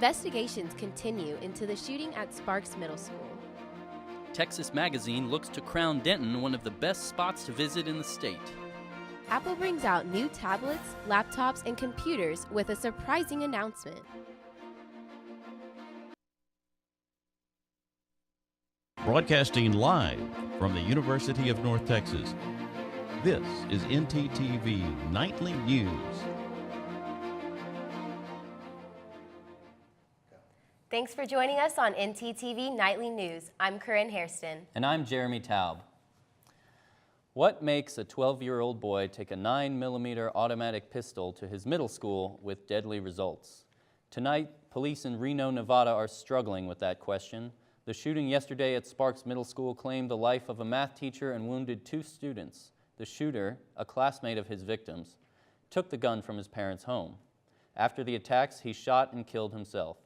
Investigations continue into the shooting at Sparks Middle School. Texas Magazine looks to crown Denton one of the best spots to visit in the state. Apple brings out new tablets, laptops, and computers with a surprising announcement. Broadcasting live from the University of North Texas, this is ntTV Nightly News. Thanks for joining us on ntTV Nightly News. I'm Corinne Hairston. And I'm Jeremy Taub. What makes a 12-year-old boy take a 9mm automatic pistol to his middle school with deadly results? Tonight, police in Reno, Nevada are struggling with that question. The shooting yesterday at Sparks Middle School claimed the life of a math teacher and wounded 2 students. The shooter, a classmate of his victims, took the gun from his parents' home. After the attacks, he shot and killed himself.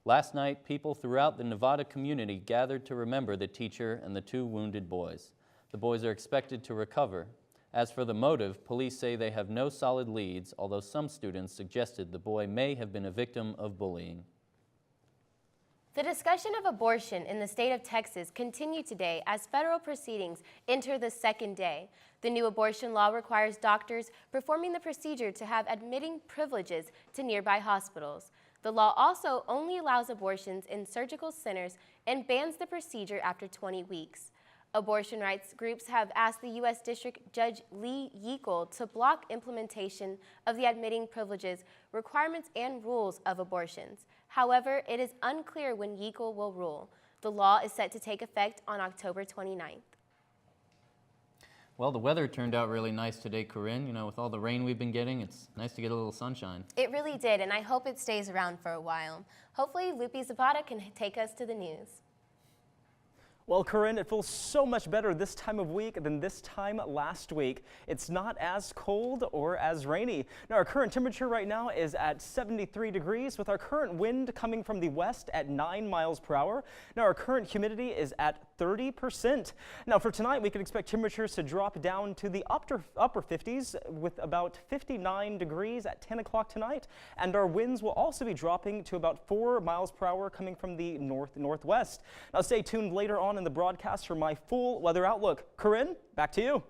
Last night, people throughout the Nevada community gathered to remember the teacher and the 2 wounded boys. The boys are expected to recover. As for the motive, police say they have no solid leads, although some students suggested the boy may have been a victim of bullying. The discussion of abortion in the state of Texas continued today as federal proceedings enter the second day. The new abortion law requires doctors performing the procedure to have admitting privileges to nearby hospitals. The law also only allows abortions in surgical centers and bans the procedure after 20 weeks. Abortion rights groups have asked the U.S. District Judge Lee Yeakel to block implementation of the admitting privileges, requirements, and rules of abortions. However, it is unclear when Yeakel will rule. The law is set to take effect on October 29th. Well, the weather turned out really nice today, Corinne. You know, with all the rain we've been getting, it's nice to get a little sunshine. It really did, and I hope it stays around for a while. Hopefully, Lupe Zapata can take us to the news. Well, Corinne, it feels so much better this time of week than this time last week. It's not as cold or as rainy. Now, our current temperature right now is at 73 degrees with our current wind coming from the west at 9 miles per hour. Now, our current humidity is at 30%. Now, for tonight, we can expect temperatures to drop down to the upper 50s with about 59 degrees at 10 o'clock tonight. And our winds will also be dropping to about 4 miles per hour coming from the northwest. Now, stay tuned later on in the broadcast for my full weather outlook. Corinne, back to you.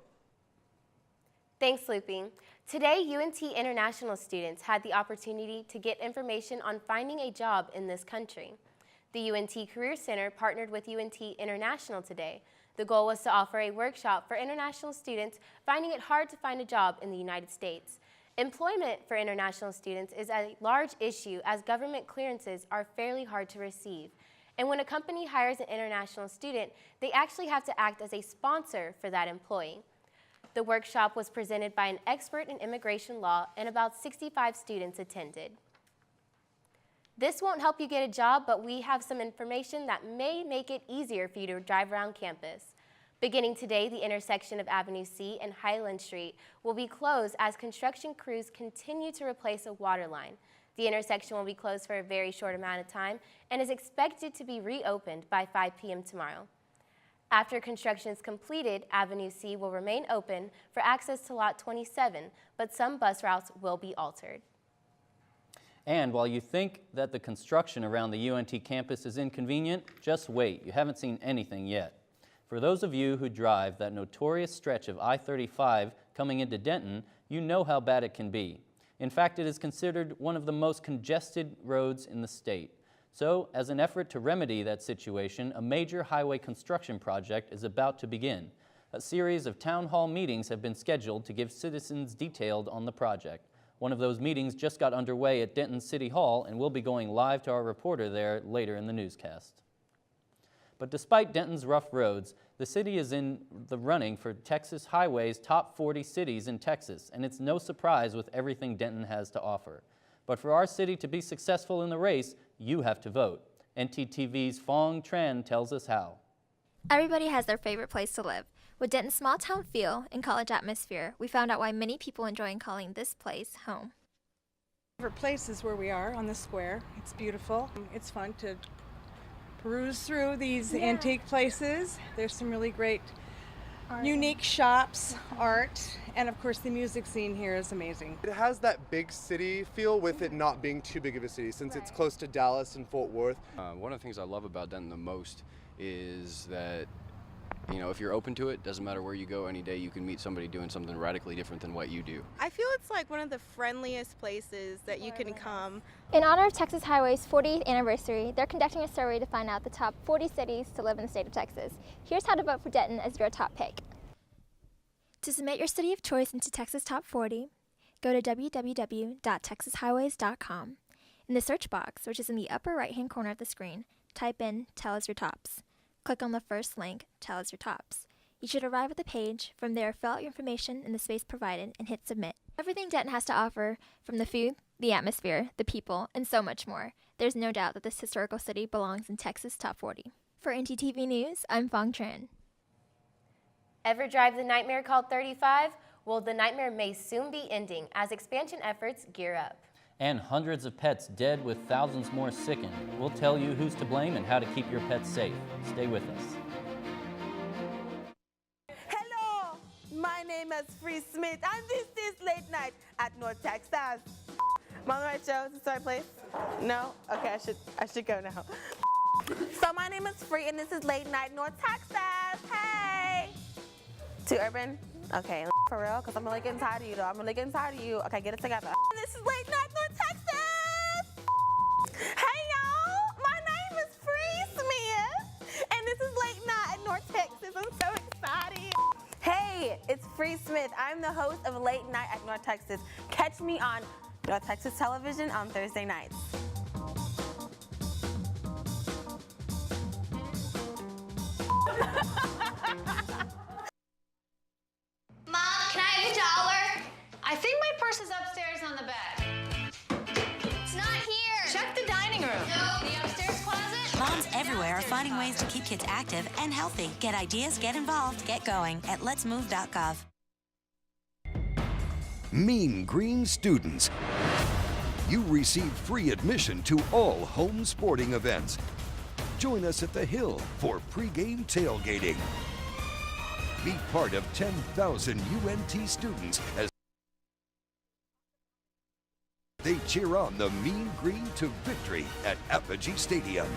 Thanks, Looping. Today, UNT International students had the opportunity to get information on finding a job in this country. The UNT Career Center partnered with UNT International today. The goal was to offer a workshop for international students finding it hard to find a job in the United States. Employment for international students is a large issue as government clearances are fairly hard to receive. And when a company hires an international student, they actually have to act as a sponsor for that employee. The workshop was presented by an expert in immigration law, and about 65 students attended. This won't help you get a job, but we have some information that may make it easier for you to drive around campus. Beginning today, the intersection of Avenue C and Highland Street will be closed as construction crews continue to replace a water line. The intersection will be closed for a very short amount of time and is expected to be reopened by 5 p.m. tomorrow. After construction is completed, Avenue C will remain open for access to Lot 27, but some bus routes will be altered. And while you think that the construction around the UNT campus is inconvenient, just wait. You haven't seen anything yet. For those of you who drive that notorious stretch of I-35 coming into Denton, you know how bad it can be. In fact, it is considered one of the most congested roads in the state. So, as an effort to remedy that situation, a major highway construction project is about to begin. A series of town hall meetings have been scheduled to give citizens detailed on the project. One of those meetings just got underway at Denton City Hall, and we'll be going live to our reporter there later in the newscast. But despite Denton's rough roads, the city is in the running for Texas Highway's top 40 cities in Texas, and it's no surprise with everything Denton has to offer. But for our city to be successful in the race, you have to vote. ntTV's Fong Tran tells us how. Everybody has their favorite place to live. With Denton's small town feel and college atmosphere, we found out why many people enjoy calling this place home. Favorite place is where we are on the square. It's beautiful. It's fun to peruse through these antique places. There's some really great unique shops, art, and of course the music scene here is amazing. It has that big city feel with it not being too big of a city since it's close to Dallas and Fort Worth. One of the things I love about Denton the most is that, you know, if you're open to it, doesn't matter where you go, any day you can meet somebody doing something radically different than what you do. I feel it's like one of the friendliest places that you can come. In honor of Texas Highway's 40th anniversary, they're conducting a survey to find out the top 40 cities to live in the state of Texas. Here's how to vote for Denton as your top pick. To submit your city of choice into Texas Top 40, go to www.texashighways.com. In the search box, which is in the upper right-hand corner of the screen, type in Tell Us Your Tops. Click on the first link, Tell Us Your Tops. You should arrive at the page. From there, fill out your information in the space provided and hit Submit. Everything Denton has to offer, from the food, the atmosphere, the people, and so much more. There's no doubt that this historical city belongs in Texas Top 40. For ntTV News, I'm Fong Tran. Ever drive the nightmare called 35? Well, the nightmare may soon be ending as expansion efforts gear up. And hundreds of pets dead with thousands more sickened. We'll tell you who's to blame and how to keep your pets safe. Stay with us. Hello, my name is Free Smith and this is Late Night at North Texas. I'm on the right show. Is this the right place? No? Okay, I should go now. So my name is Free and this is Late Night North Texas. Hey! Too urban? Okay, for real? Because I'm really getting tired of you though. I'm really getting tired of you. Okay, get it together. This is Late Night North Texas! Hey y'all! My name is Free Smith and this is Late Night at North Texas. I'm so excited. Hey, it's Free Smith. I'm the host of Late Night at North Texas. Catch me on North Texas Television on Thursday nights. Mom, can I have $1? I think my purse is upstairs on the bed. It's not here. Check the dining room. No. The upstairs closet? Moms everywhere are finding ways to keep kids active and healthy. Get ideas, get involved, get going at letsmove.gov. Mean Green students, you receive free admission to all home sporting events. Join us at the Hill for pregame tailgating. Be part of 10,000 UNT students as they cheer on the Mean Green to victory at Apogee Stadium.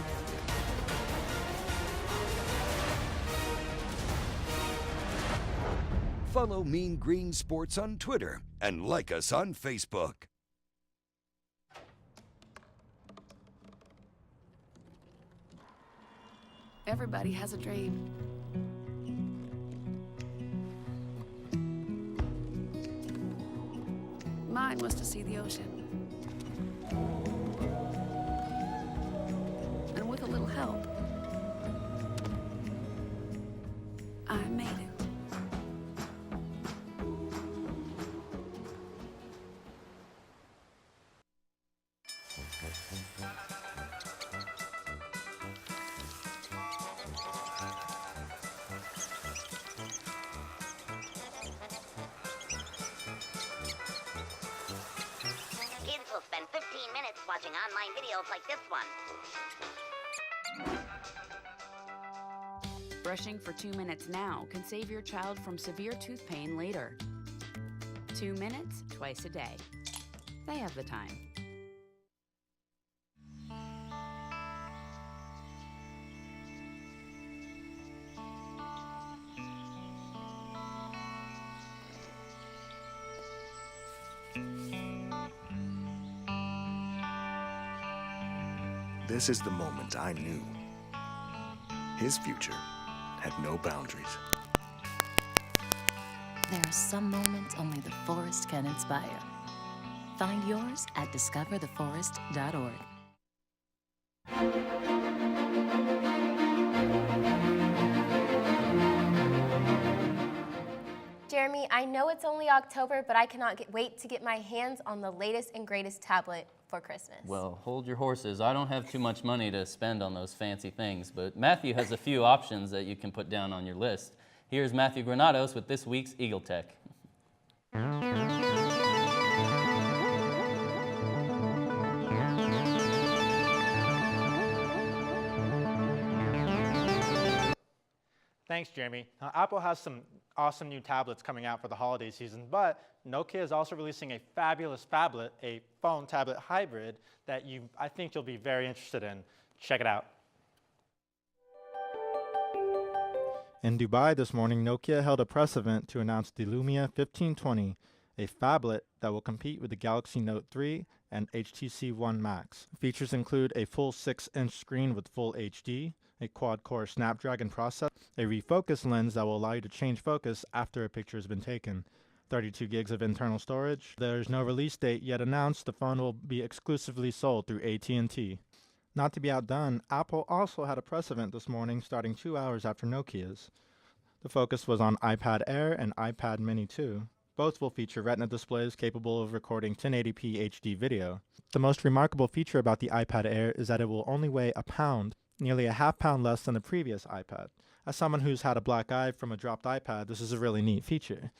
Follow Mean Green Sports on Twitter and like us on Facebook. Everybody has a dream. Mine was to see the ocean. And with a little help, I made it. Kids will spend 15 minutes watching online videos like this one. Brushing for 2 minutes now can save your child from severe tooth pain later. 2 minutes twice a day. They have the time. This is the moment I knew. His future had no boundaries. There are some moments only the forest can inspire. Find yours at discovertheforest.org. Jeremy, I know it's only October, but I cannot wait to get my hands on the latest and greatest tablet for Christmas. Well, hold your horses. I don't have too much money to spend on those fancy things, but Matthew has a few options that you can put down on your list. Here's Matthew Granados with this week's Eagle Tech. Thanks, Jeremy. Apple has some awesome new tablets coming out for the holiday season, but Nokia is also releasing a fabulous phablet, a phone-tablet hybrid that I think you'll be very interested in. Check it out. In Dubai this morning, Nokia held a press event to announce the Lumia 1520, a phablet that will compete with the Galaxy Note 3 and HTC One Max. Features include a full 6-inch screen with full HD, a quad-core Snapdragon processor, a refocus lens that will allow you to change focus after a picture has been taken, 32 gigs of internal storage. There's no release date yet announced. The phone will be exclusively sold through AT&T. Not to be outdone, Apple also had a press event this morning starting 2 hours after Nokia's. The focus was on iPad Air and iPad Mini 2. Both will feature Retina displays capable of recording 1080p HD video. The most remarkable feature about the iPad Air is that it will only weigh a pound, nearly a half-pound less than the previous iPad. As someone who's had a black eye from a dropped iPad, this is a really neat feature.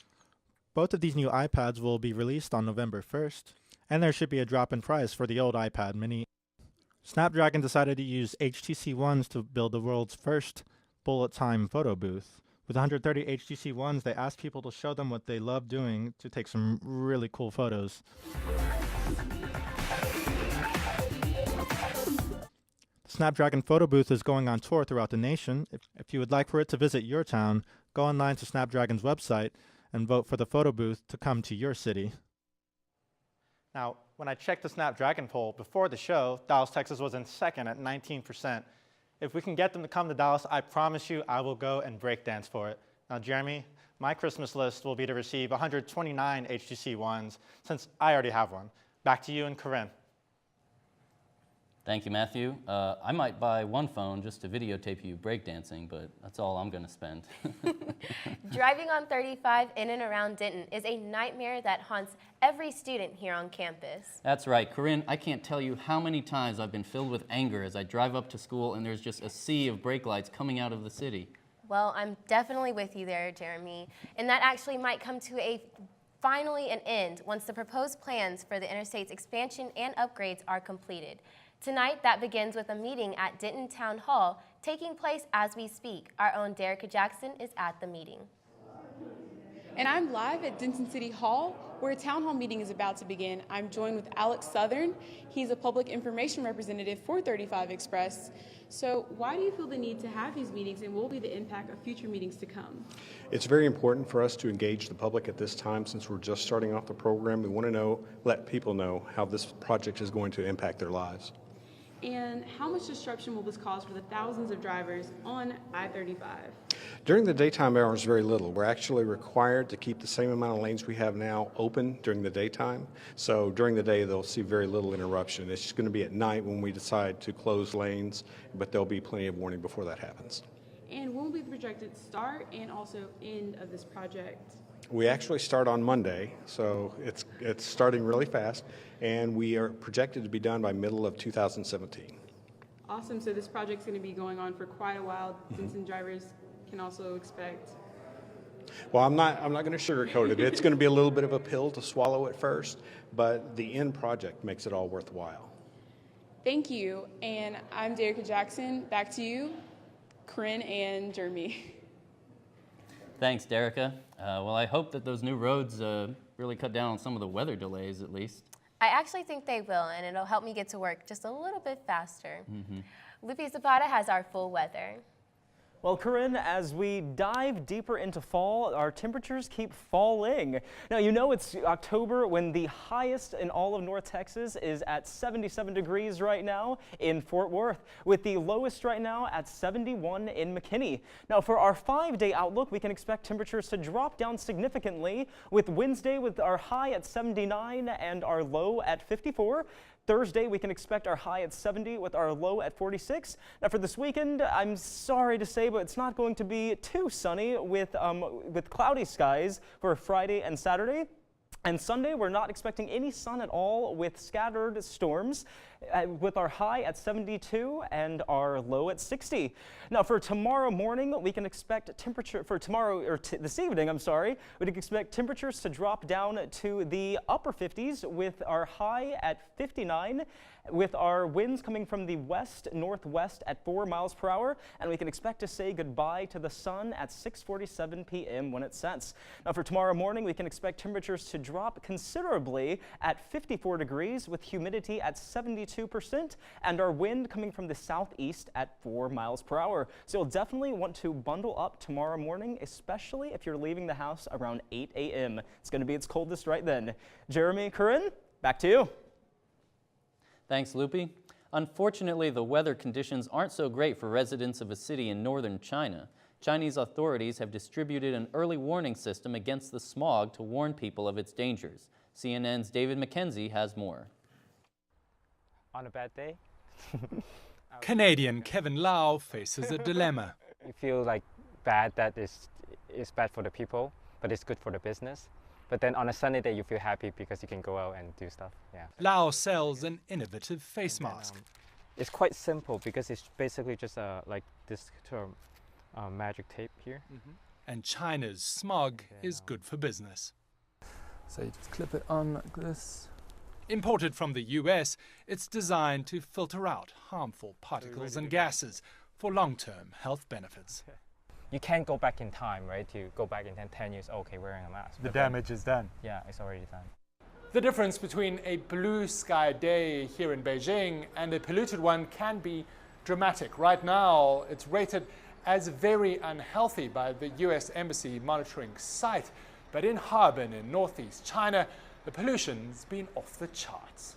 Both of these new iPads will be released on November 1st, and there should be a drop in price for the old iPad Mini. Snapdragon decided to use HTC Ones to build the world's first bullet-time photo booth. With 130 HTC Ones, they asked people to show them what they love doing to take some really cool photos. The Snapdragon photo booth is going on tour throughout the nation. If you would like for it to visit your town, go online to Snapdragon's website and vote for the photo booth to come to your city. Now, when I checked the Snapdragon poll before the show, Dallas, Texas was in second at 19%. If we can get them to come to Dallas, I promise you I will go and breakdance for it. Now, Jeremy, my Christmas list will be to receive 129 HTC Ones, since I already have one. Back to you and Corinne. Thank you, Matthew. I might buy one phone just to videotape you breakdancing, but that's all I'm going to spend. Driving on 35 in and around Denton is a nightmare that haunts every student here on campus. That's right. Corinne, I can't tell you how many times I've been filled with anger as I drive up to school and there's just a sea of brake lights coming out of the city. Well, I'm definitely with you there, Jeremy. And that actually might come to finally an end once the proposed plans for the interstate's expansion and upgrades are completed. Tonight, that begins with a meeting at Denton Town Hall taking place as we speak. Our own Derica Jackson is at the meeting. And I'm live at Denton City Hall, where a town hall meeting is about to begin. I'm joined with Alex Southern. He's a public information representative for 35 Express. So why do you feel the need to have these meetings, and what will be the impact of future meetings to come? It's very important for us to engage the public at this time since we're just starting off the program. We want to let people know how this project is going to impact their lives. And how much disruption will this cause for the thousands of drivers on I-35? During the daytime hours, very little. We're actually required to keep the same amount of lanes we have now open during the daytime. So during the day, they'll see very little interruption. It's just going to be at night when we decide to close lanes, but there'll be plenty of warning before that happens. And when will be the projected start and also end of this project? We actually start on Monday, so it's starting really fast, and we are projected to be done by middle of 2017. Awesome. So this project's going to be going on for quite a while. Denton drivers can also expect. Well, I'm not going to sugarcoat it. It's going to be a little bit of a pill to swallow at first, but the end project makes it all worthwhile. Thank you. And I'm Derica Jackson. Back to you, Corinne and Jeremy. Thanks, Derica. Well, I hope that those new roads really cut down on some of the weather delays, at least. I actually think they will, and it'll help me get to work just a little bit faster. Lupi Zapata has our full weather. Well, Corinne, as we dive deeper into fall, our temperatures keep falling. Now, you know it's October when the highest in all of North Texas is at 77 degrees right now in Fort Worth, with the lowest right now at 71 in McKinney. Now, for our 5-day outlook, we can expect temperatures to drop down significantly, with Wednesday with our high at 79 and our low at 54. Thursday, we can expect our high at 70 with our low at 46. Now for this weekend, I'm sorry to say, but it's not going to be too sunny with cloudy skies for Friday and Saturday. And Sunday, we're not expecting any sun at all with scattered storms. with our high at 72 and our low at 60. Now for tomorrow morning, we can expect temperature for tomorrow, or this evening, I'm sorry, we can expect temperatures to drop down to the upper 50s with our high at 59, with our winds coming from the west-northwest at 4 miles per hour, and we can expect to say goodbye to the sun at 6:47 p.m. when it sets. Now for tomorrow morning, we can expect temperatures to drop considerably at 54 degrees with humidity at 72% and our wind coming from the southeast at 4 miles per hour. So you'll definitely want to bundle up tomorrow morning, especially if you're leaving the house around 8 a.m. It's going to be its coldest right then. Jeremy, Corinne, back to you. Thanks, Loopy. Unfortunately, the weather conditions aren't so great for residents of a city in northern China. Chinese authorities have distributed an early warning system against the smog to warn people of its dangers. CNN's David McKenzie has more. On a bad day, Canadian Kevin Lau faces a dilemma. you feel like bad that it's bad for the people, but it's good for the business. But then on a sunny day, you feel happy because you can go out and do stuff. Yeah. Lau sells an innovative face mask. It's quite simple because it's basically just like this term, magic tape here. And China's smog is good for business. So you just clip it on like this. Imported from the US, it's designed to filter out harmful particles and gases for long-term health benefits. You can't go back in time, right? To go back in 10 years, okay, wearing a mask. The damage is done. Yeah, it's already done. The difference between a blue sky day here in Beijing and a polluted one can be dramatic. Right now, it's rated as very unhealthy by the US Embassy monitoring site. But in Harbin in northeast China, the pollution's been off the charts.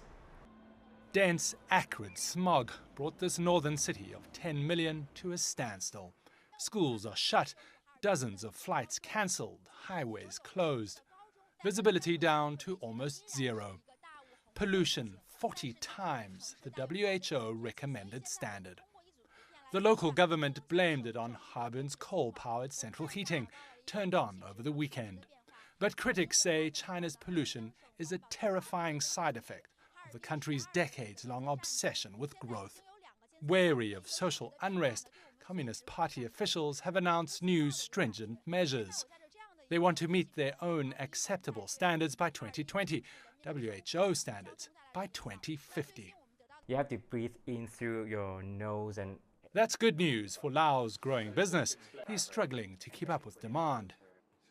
Dense, acrid smog brought this northern city of 10 million to a standstill. Schools are shut, dozens of flights cancelled, highways closed. Visibility down to almost zero. Pollution 40 times the WHO recommended standard. The local government blamed it on Harbin's coal-powered central heating, turned on over the weekend. But critics say China's pollution is a terrifying side effect of the country's decades-long obsession with growth. Wary of social unrest, Communist Party officials have announced new stringent measures. They want to meet their own acceptable standards by 2020, WHO standards by 2050. You have to breathe in through your nose and... That's good news for Lau's growing business. He's struggling to keep up with demand,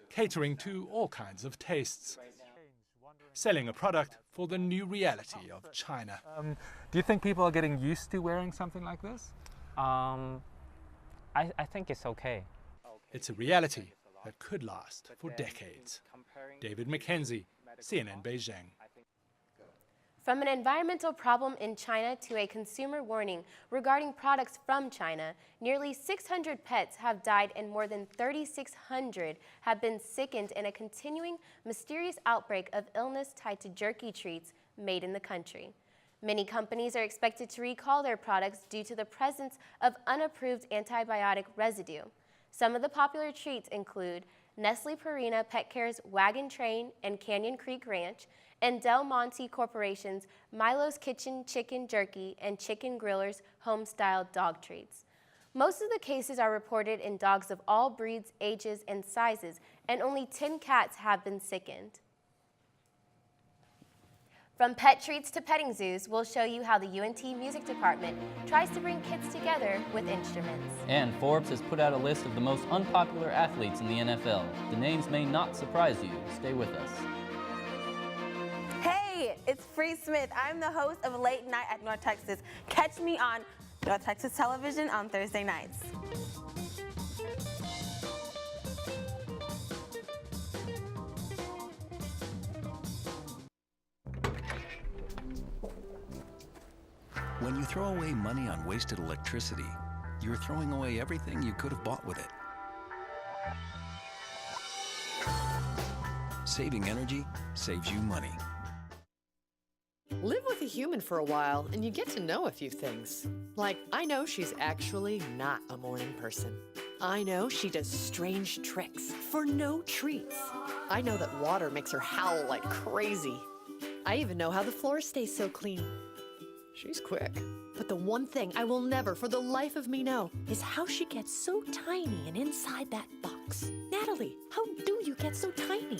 catering to all kinds of tastes, selling a product for the new reality of China. Do you think people are getting used to wearing something like this? I think it's okay. It's a reality that could last for decades. David McKenzie, CNN Beijing. From an environmental problem in China to a consumer warning regarding products from China, nearly 600 pets have died and more than 3,600 have been sickened in a continuing mysterious outbreak of illness tied to jerky treats made in the country. Many companies are expected to recall their products due to the presence of unapproved antibiotic residue. Some of the popular treats include Nestle Purina Pet Care's Wagon Train and Canyon Creek Ranch, and Del Monte Corporation's Milo's Kitchen Chicken Jerky and Chicken Griller's Home-Style Dog Treats. Most of the cases are reported in dogs of all breeds, ages, and sizes, and only 10 cats have been sickened. From pet treats to petting zoos, we'll show you how the UNT Music Department tries to bring kids together with instruments. And Forbes has put out a list of the most unpopular athletes in the NFL. The names may not surprise you. Stay with us. Hey, it's Free Smith. I'm the host of Late Night at North Texas. Catch me on North Texas Television on Thursday nights. When you throw away money on wasted electricity, you're throwing away everything you could have bought with it. Saving energy saves you money. Live with a human for a while and you get to know a few things. Like, I know she's actually not a morning person. I know she does strange tricks for no treats. I know that water makes her howl like crazy. I even know how the floor stays so clean. She's quick. But the one thing I will never for the life of me know is how she gets so tiny and inside that box. Natalie, how do you get so tiny?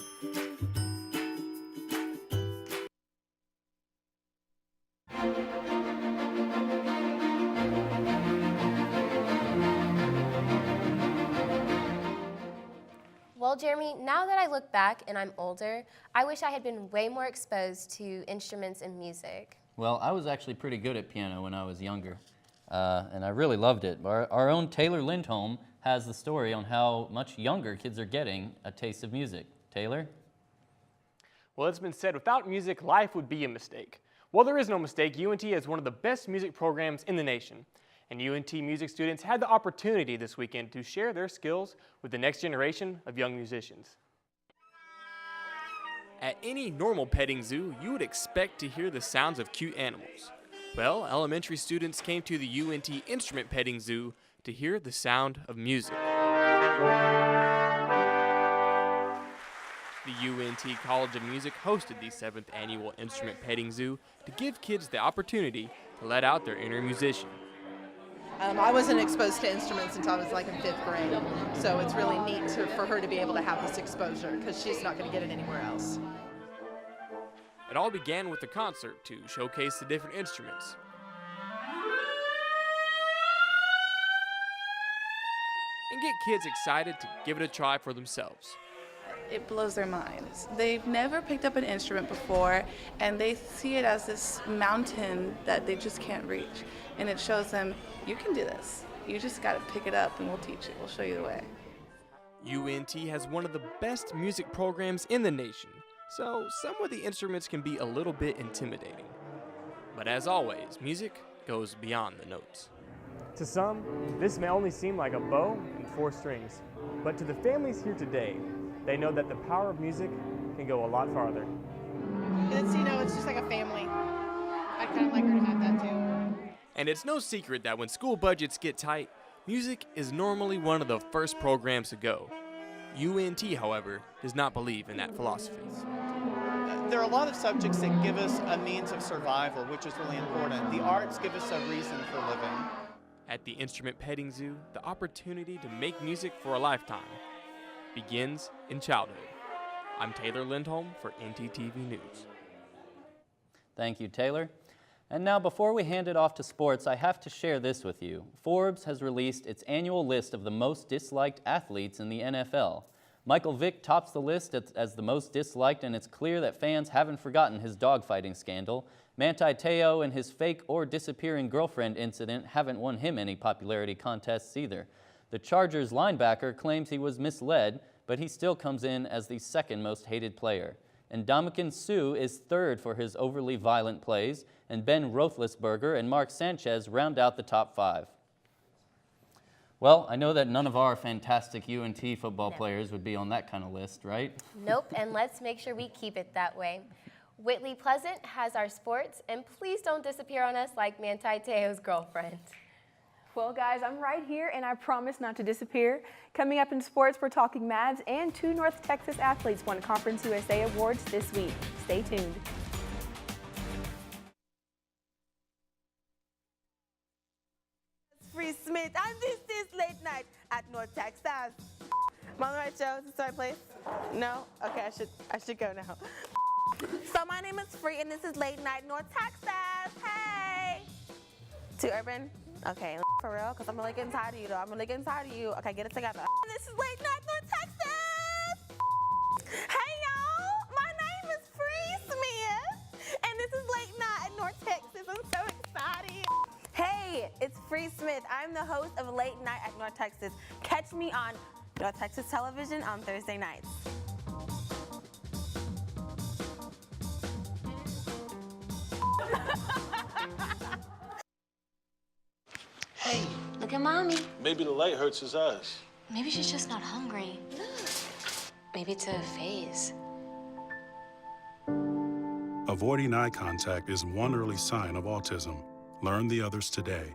Well, Jeremy, now that I look back and I'm older, I wish I had been way more exposed to instruments and music. Well, I was actually pretty good at piano when I was younger, and I really loved it. Our own Taylor Lindholm has the story on how much younger kids are getting a taste of music. Taylor? Well, it's been said, without music, life would be a mistake. Well, there is no mistake. UNT has one of the best music programs in the nation. And UNT music students had the opportunity this weekend to share their skills with the next generation of young musicians. At any normal petting zoo, you would expect to hear the sounds of cute animals. Well, elementary students came to the UNT Instrument Petting Zoo to hear the sound of music. The UNT College of Music hosted the 7th Annual Instrument Petting Zoo to give kids the opportunity to let out their inner musician. I wasn't exposed to instruments until I was like in 5th grade, so it's really neat for her to be able to have this exposure because she's not going to get it anywhere else. It all began with a concert to showcase the different instruments. And get kids excited to give it a try for themselves. It blows their minds. They've never picked up an instrument before, and they see it as this mountain that they just can't reach. And it shows them, you can do this. You just got to pick it up, and we'll teach you. We'll show you the way. UNT has one of the best music programs in the nation, so some of the instruments can be a little bit intimidating. But as always, music goes beyond the notes. To some, this may only seem like a bow and 4 strings, but to the families here today, they know that the power of music can go a lot farther. It's, it's just like a family. I'd kind of like her to have that too. And it's no secret that when school budgets get tight, music is normally one of the first programs to go. UNT, however, does not believe in that philosophy. There are a lot of subjects that give us a means of survival, which is really important. The arts give us a reason for living. At the Instrument Petting Zoo, the opportunity to make music for a lifetime begins in childhood. I'm Taylor Lindholm for ntTV News. Thank you, Taylor. And now, before we hand it off to sports, I have to share this with you. Forbes has released its annual list of the most disliked athletes in the NFL. Michael Vick tops the list as the most disliked, and it's clear that fans haven't forgotten his dogfighting scandal. Manti Te'o and his fake or disappearing girlfriend incident haven't won him any popularity contests either. The Chargers linebacker claims he was misled, but he still comes in as the 2nd most hated player. And Ndamukong Suh is 3rd for his overly violent plays, and Ben Roethlisberger and Mark Sanchez round out the top 5. Well, I know that none of our fantastic UNT football players would be on that kind of list, right? Nope, and let's make sure we keep it that way. Whitley Pleasant has our sports, and please don't disappear on us like Manti Te'o's girlfriend. Well, guys, I'm right here, and I promise not to disappear. Coming up in sports, we're talking Mavs, and 2 North Texas athletes won Conference USA awards this week. Stay tuned. Free Smith, and this is Late Night at North Texas. Am I on the right show? Is this the right place? No? Okay, I should go now. So my name is Free, and this is Late Night North Texas. Hey! Too urban? Okay, for real? Because I'm really getting tired of you, though. I'm really getting tired of you. Okay, get it together. This is Late Night North Texas! Hey, y'all! My name is Free Smith, and this is Late Night at North Texas. I'm so excited. Hey, it's Free Smith. I'm the host of Late Night at North Texas. Catch me on North Texas Television on Thursday nights. Hey, look at Mommy. Maybe the light hurts his eyes. Maybe she's just not hungry. Maybe it's a phase. Avoiding eye contact is one early sign of autism. Learn the others today.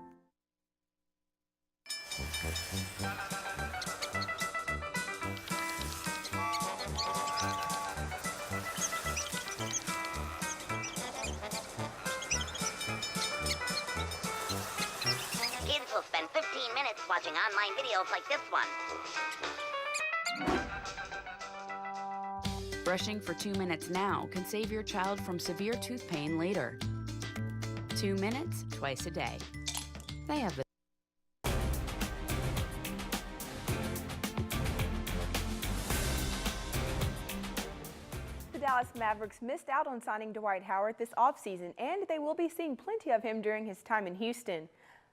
watching online videos like this one. Brushing for 2 minutes now can save your child from severe tooth pain later. 2 minutes, twice a day. They have the The Dallas Mavericks missed out on signing Dwight Howard this offseason, and they will be seeing plenty of him during his time in Houston.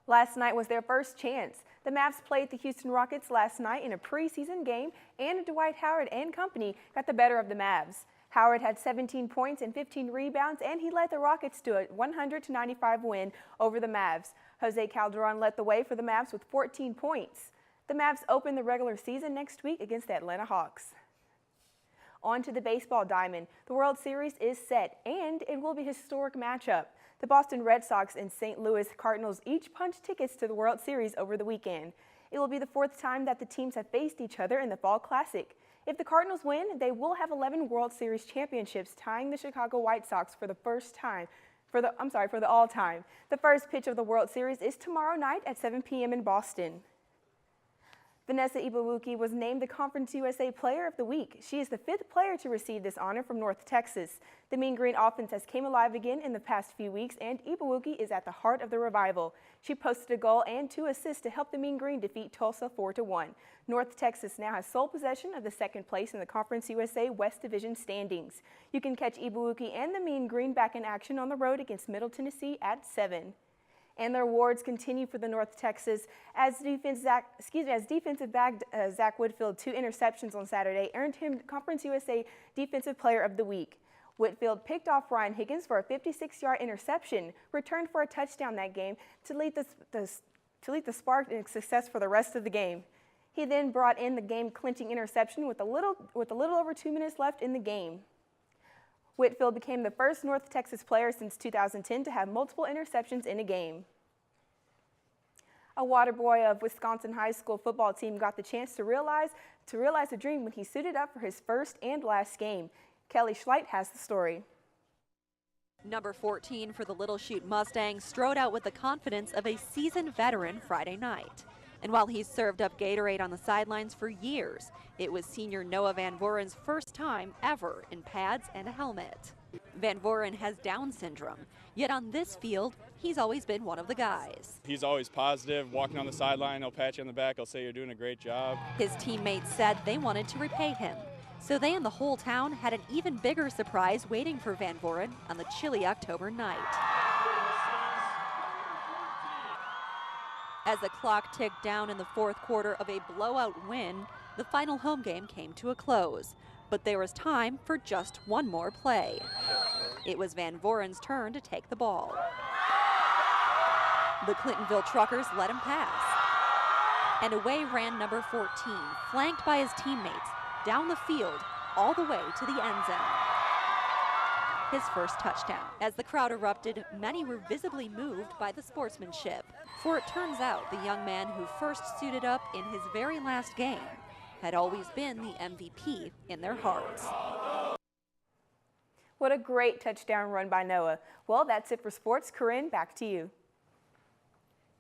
Last night was their first chance. The Mavs played the Houston Rockets last night in a preseason game, and Dwight Howard and company got the better of the Mavs. Howard had 17 points and 15 rebounds, and he led the Rockets to a 100-95 win over the Mavs. Jose Calderon led the way for the Mavs with 14 points. The Mavs open the regular season next week against the Atlanta Hawks. On to the baseball diamond. The World Series is set, and it will be a historic matchup. The Boston Red Sox and St. Louis Cardinals each punched tickets to the World Series over the weekend. It will be the fourth time that the teams have faced each other in the Fall Classic. If the Cardinals win, they will have 11 World Series championships, tying the Chicago White Sox for the all-time. The first pitch of the World Series is tomorrow night at 7 p.m. in Boston. Vanessa Ibuwuki was named the Conference USA Player of the Week. She is the 5th player to receive this honor from North Texas. The Mean Green offense has came alive again in the past few weeks, and Ibuwuki is at the heart of the revival. She posted a goal and 2 assists to help the Mean Green defeat Tulsa 4-1. North Texas now has sole possession of the 2nd place in the Conference USA West Division standings. You can catch Ibuwuki and the Mean Green back in action on the road against Middle Tennessee at 7. And their awards continue for the North Texas as defensive back Zach Whitfield 2 interceptions on Saturday earned him Conference USA Defensive Player of the Week. Whitfield picked off Ryan Higgins for a 56-yard interception, returned for a touchdown that game to lead the spark in success for the rest of the game. He then brought in the game-clinching interception with a little over 2 minutes left in the game. Whitfield became the first North Texas player since 2010 to have multiple interceptions in a game. A water boy of Wisconsin high school football team got the chance to realize a dream when he suited up for his first and last game. Kelly Schleit has the story. Number 14 for the Little Chute Mustangs strode out with the confidence of a seasoned veteran Friday night. And while he's served up Gatorade on the sidelines for years, it was senior Noah Van Voren's first time ever in pads and a helmet. Van Voren has Down syndrome, yet on this field, he's always been one of the guys. He's always positive, walking on the sideline, he'll pat you on the back, he'll say you're doing a great job. His teammates said they wanted to repay him, so they and the whole town had an even bigger surprise waiting for Van Voren on the chilly October night. As the clock ticked down in the 4th quarter of a blowout win, the final home game came to a close. But there was time for just one more play. It was Van Voren's turn to take the ball. The Clintonville Truckers let him pass. And away ran number 14, flanked by his teammates, down the field, all the way to the end zone. His first touchdown. As the crowd erupted, many were visibly moved by the sportsmanship. For it turns out the young man who first suited up in his very last game had always been the MVP in their hearts. What a great touchdown run by Noah. Well, that's it for sports. Corinne, back to you.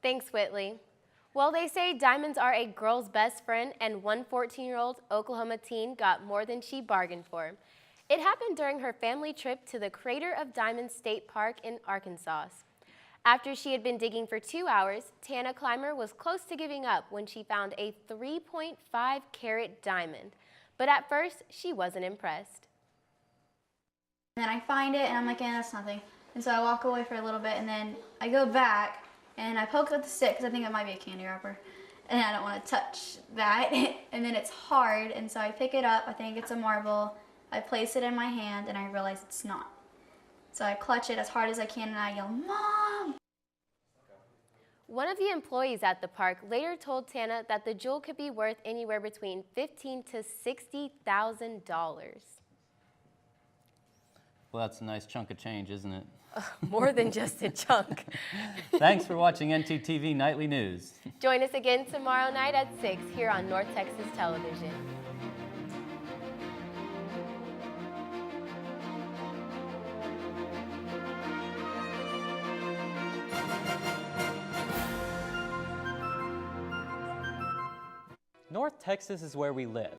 Thanks, Whitley. Well, they say diamonds are a girl's best friend, and one 14-year-old Oklahoma teen got more than she bargained for. It happened during her family trip to the Crater of Diamonds State Park in Arkansas. After she had been digging for 2 hours, Tana Clymer was close to giving up when she found a 3.5-carat diamond. But at first, she wasn't impressed. And then I find it, and I'm like, that's nothing. And so I walk away for a little bit, and then I go back, and I poke with the stick, because I think it might be a candy wrapper. And I don't want to touch that. And then it's hard, and so I pick it up. I think it's a marble. I place it in my hand, and I realize it's not. So I clutch it as hard as I can, and I yell, "Mom!" One of the employees at the park later told Tana that the jewel could be worth anywhere between $15,000 to $60,000. Well, that's a nice chunk of change, isn't it? More than just a chunk. Thanks for watching ntTV Nightly News. Join us again tomorrow night at 6 here on North Texas Television. Texas is where we live.